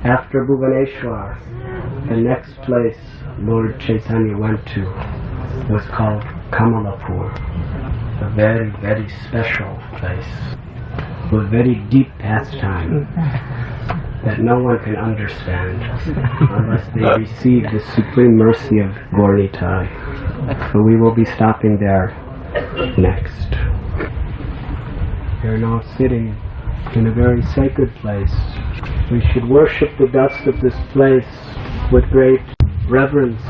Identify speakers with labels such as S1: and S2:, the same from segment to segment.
S1: After Bhubaneswar, the next place Lord Chaitanya went to was called Kamalapur, a very, very special place with very deep pastime that no one can understand unless they receive the supreme mercy of Gaur Nitai. So we will be stopping there next. We are now sitting in a very sacred place. We should worship the dust of this place with great reverence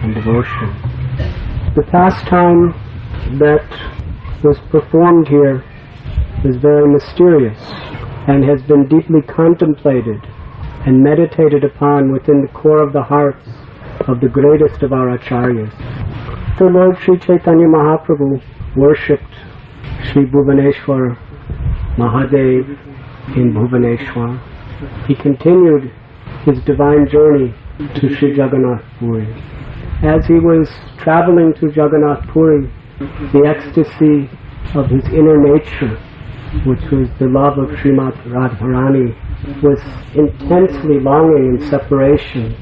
S1: and devotion. The pastime that was performed here is very mysterious and has been deeply contemplated and meditated upon within the core of the hearts of the greatest of our acharyas. The Lord Sri Chaitanya Mahaprabhu worshipped Sri Bhubaneswar Mahadev in Bhubaneswar. He continued his divine journey to Sri Jagannath Puri. As he was traveling to Jagannath Puri, the ecstasy of his inner nature, which was the love of Srimati Radharani, was intensely longing in separation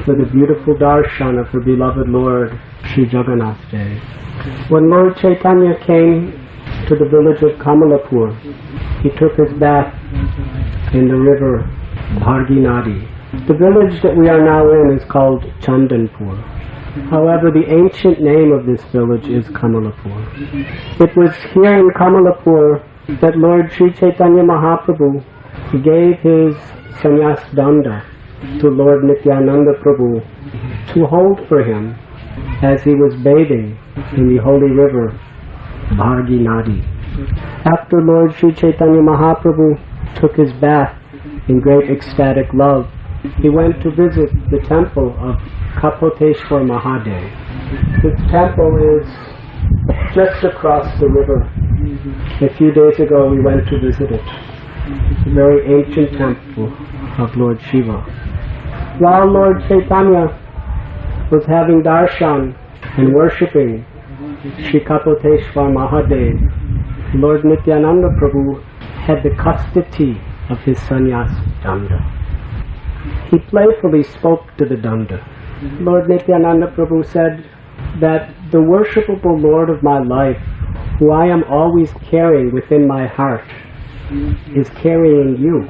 S1: for the beautiful darshan of her beloved Lord, Sri Jagannath Dev. When Lord Chaitanya came to the village of Kamalapur, he took his bath in the river Bharginadi. The village that we are now in is called Chandanpur. However, the ancient name of this village is Kamalapur. It was here in Kamalapur that Lord Sri Chaitanya Mahaprabhu gave his sannyas danda to Lord Nityananda Prabhu to hold for him as he was bathing in the holy river Bharginadi. After Lord Sri Chaitanya Mahaprabhu took his bath in great ecstatic love, he went to visit the temple of Kapoteshwar Mahadev. This temple is just across the river. A few days ago we went to visit it. It's a very ancient temple of Lord Shiva. While Lord Chaitanya was having darshan and worshipping Sri Kapoteshwar Mahadev, Lord Nityananda Prabhu had the custody of his sannyas danda. He playfully spoke to the danda. Lord Nityananda Prabhu said that the worshipable Lord of my life, who I am always carrying within my heart, is carrying you.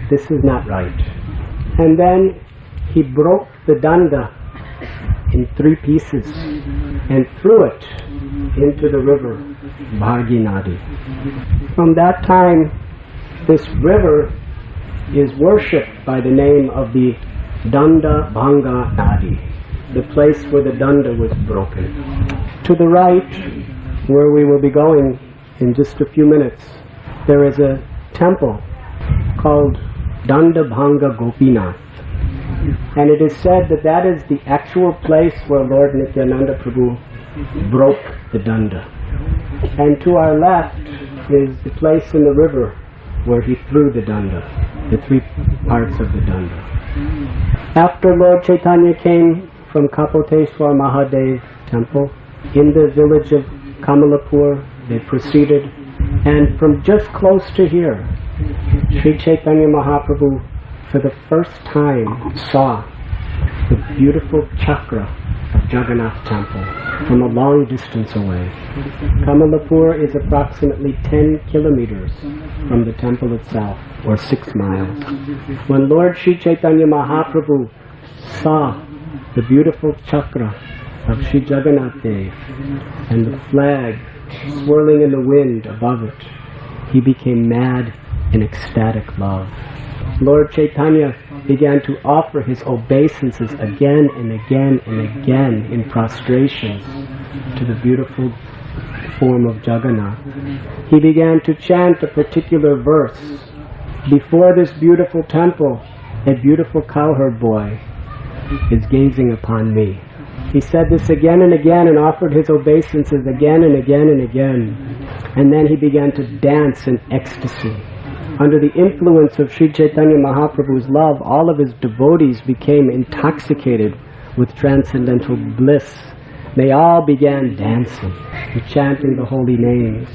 S1: This is not right. And then he broke the danda in 3 pieces and threw it into the river Bharginadi. From that time, this river is worshipped by the name of the Danda Bhanga Nadi, the place where the danda was broken. To the right, where we will be going in just a few minutes, there is a temple called Danda Bhanga Gopinath. And it is said that that is the actual place where Lord Nityananda Prabhu broke the danda. And to our left is the place in the river where he threw the danda, the 3 parts of the danda. After Lord Chaitanya came from Kapoteshwar Mahadev temple, in the village of Kamalapur, they proceeded, and from just close to here, Sri Chaitanya Mahaprabhu for the first time saw the beautiful chakra of Jagannath temple from a long distance away. Kamalapur is approximately 10 kilometers from the temple itself, or 6 miles. When Lord Sri Chaitanya Mahaprabhu saw the beautiful chakra of Sri Jagannath Dev and the flag swirling in the wind above it, he became mad in ecstatic love. Lord Chaitanya began to offer his obeisances again and again and again in prostrations to the beautiful form of Jagannath. He began to chant a particular verse. Before this beautiful temple, a beautiful cowherd boy is gazing upon me. He said this again and again and offered his obeisances again and again and again. And then he began to dance in ecstasy. Under the influence of Sri Chaitanya Mahaprabhu's love, all of his devotees became intoxicated with transcendental bliss. They all began dancing and chanting the holy names.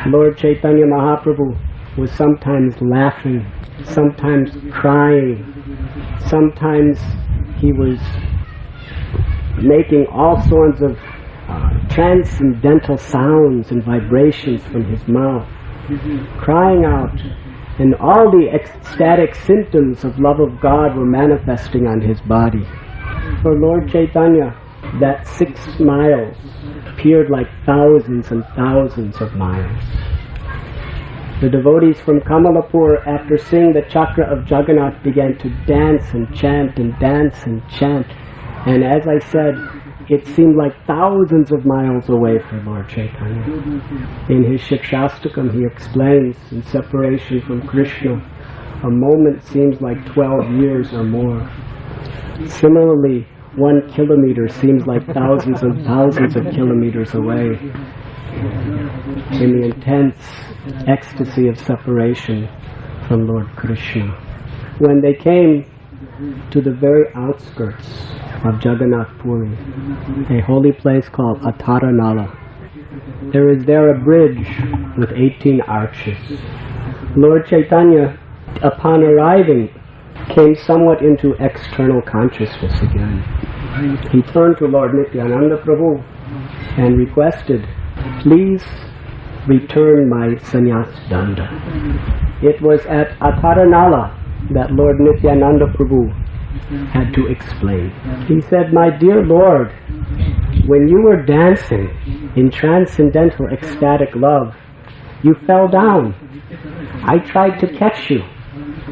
S1: Lord Chaitanya Mahaprabhu was sometimes laughing, sometimes crying, Sometimes he was making all sorts of transcendental sounds and vibrations from his mouth, crying out, and all the ecstatic symptoms of love of God were manifesting on his body. For Lord Chaitanya, that 6 miles appeared like thousands and thousands of miles. The devotees from Kamalapur, after seeing the chakra of Jagannath, began to dance and chant and dance and chant. And as I said, it seemed like thousands of miles away from Lord Chaitanya. In his Shikshastakam he explains, in separation from Krishna, a moment seems like 12 years or more. Similarly, 1 kilometer seems like thousands and thousands of kilometers away. In the intense ecstasy of separation from Lord Krishna. When they came to the very outskirts of Jagannath Puri, a holy place called Ataranala, there is there a bridge with 18 arches. Lord Chaitanya, upon arriving, came somewhat into external consciousness again. He turned to Lord Nityananda Prabhu and requested, "Please return my sannyas danda." It was at Ataranala that Lord Nityananda Prabhu had to explain. He said, "My dear Lord, when you were dancing in transcendental ecstatic love, you fell down. I tried to catch you.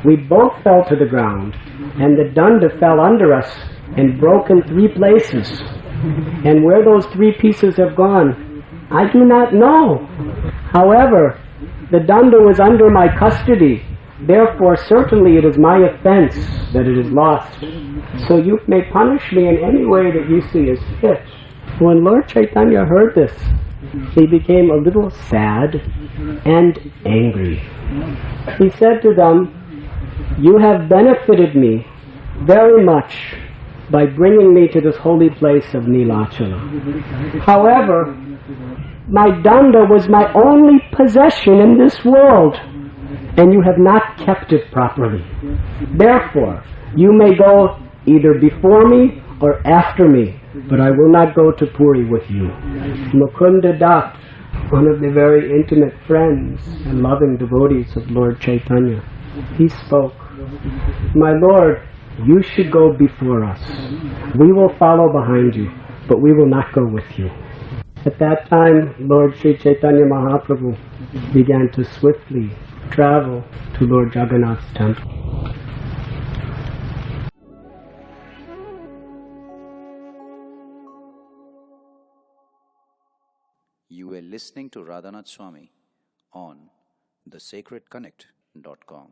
S1: We both fell to the ground, and the danda fell under us and broke in 3 places. And where those 3 pieces have gone, I do not know. However, the danda was under my custody. Therefore, certainly it is my offense that it is lost. So you may punish me in any way that you see as fit." When Lord Chaitanya heard this, he became a little sad and angry. He said to them, "You have benefited me very much by bringing me to this holy place of Nilachala. However, my danda was my only possession in this world, and you have not kept it properly. Therefore, you may go either before me or after me, but I will not go to Puri with you." Mukunda Das, one of the very intimate friends and loving devotees of Lord Chaitanya, he spoke, "My Lord, you should go before us. We will follow behind you, but we will not go with you." At that time, Lord Sri Chaitanya Mahaprabhu began to swiftly travel to Lord Jagannath's temple.
S2: You were listening to Radhanath Swami on thesacredconnect.com.